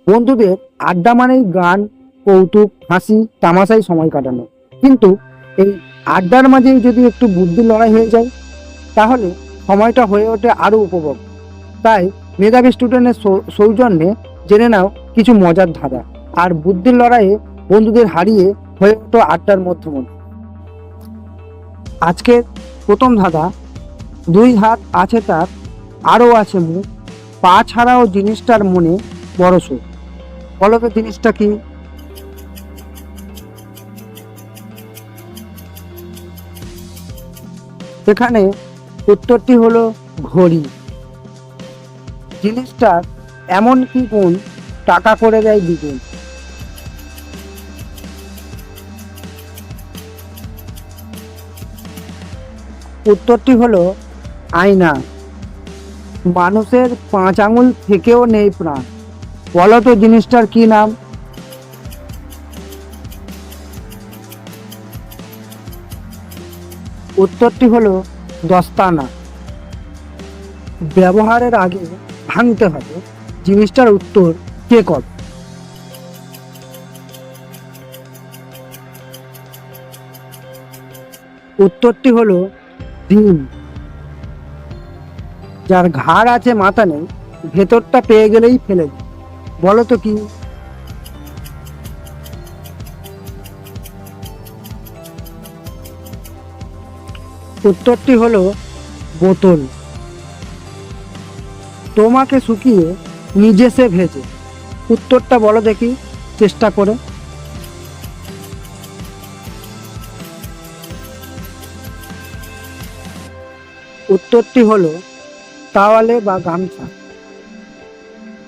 বন্ধুদের আড্ডা মানেই গান, কৌতুক, হাসি তামাশায় সময় কাটানো। কিন্তু এই আড্ডার মাঝেই যদি একটু বুদ্ধির লড়াই হয়ে যায়, তাহলে সময়টা হয়ে ওঠে আরও উপভোগ। তাই মেধাবী স্টুডেন্টের সৌজন্যে জেনে নাও কিছু মজার ধাঁধা, আর বুদ্ধির লড়াইয়ে বন্ধুদের হারিয়ে হয়ে ওঠো আড্ডার মধ্যমণি। আজকের প্রথম ধাঁধা, দুই হাত আছে তার, আরও আছে মুখ, পা ছাড়াও জিনিসটার মনে বড় সুখ। বলো তো জিনিসটা কি? এখানে উত্তরটি হলো ঘড়ি। জিনিসটার এমন কি গুণ টাকা করে দেয় দ্বিগুণ? উত্তরটি হলো আয়না। মানুষের 5 আঙুল থেকেও নেই প্রাণ। বলো তো জিনিসটার কি নাম? উত্তরটি হলো দস্তানা। ব্যবহারের আগে ভাঙতে হবে, জিনিসটার উত্তর কে করে? উত্তরটি হলো ডিম। যার ঘাড় আছে মাথা নেই, ভেতরটা পেয়ে গেলেই ফেলে দিই। বলো তো কি? উত্তরটি হলো বোতল। তোমাকে শুকিয়ে নিজে সে ভেজে। উত্তরটা বলো দেখি চেষ্টা করে। উত্তরটি হলো তাওয়ালে বা গামছা।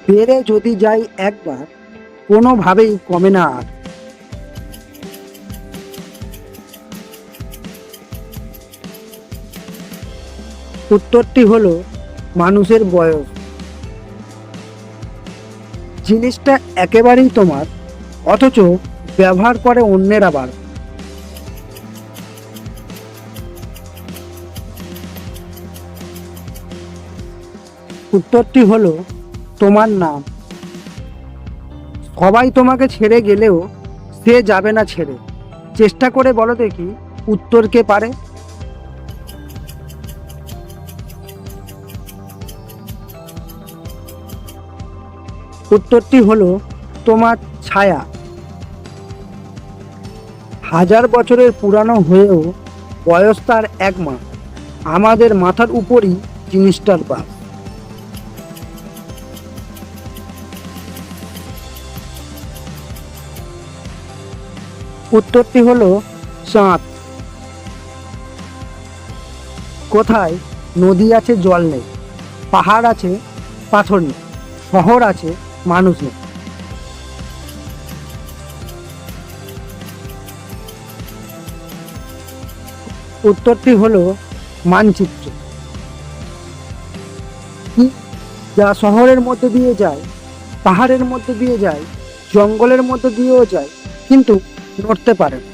বেড়ে যদি যাই একবার, কোনোভাবেই কমে না আর। উত্তরটি হলো মানুষের বয়স। জিনিসটা একেবারেই তোমার, অথচ ব্যবহার করে অন্যের আবার। উত্তরটি হলো তোমার নাম। সবাই তোমাকে ছেড়ে গেলেও সে যাবে না ছেড়ে। চেষ্টা করে বলো দেখি উত্তর কে পারে? উত্তরটি হলো তোমার ছায়া। হাজার বছরের পুরানো হয়েও বয়স তার 1 মাস। আমাদের মাথার উপরই জিনিসটার বাস। উত্তরটি হলো চাঁদ। কোথায় নদী আছে জল নেই, পাহাড় আছে পাথর নেই, শহর আছে মানুষ নেই? উত্তরটি হলো মানচিত্র। কি যা শহরের মধ্যে দিয়ে যায়, পাহাড়ের মধ্যে দিয়ে যায়, জঙ্গলের মধ্যে দিয়েও যায়, কিন্তু নড়তে পারে না।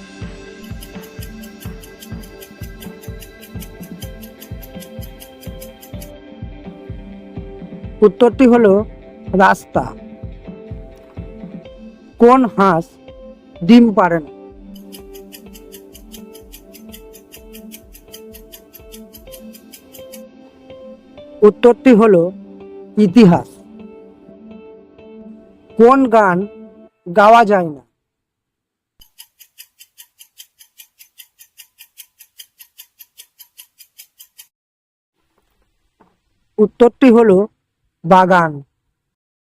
উত্তরটি হলো রাস্তা। কোন হাঁস ডিম পারে না? উত্তরটি হলো ইতিহাস। কোন গান গাওয়া যায় না? উত্তরটি হলো বাগান।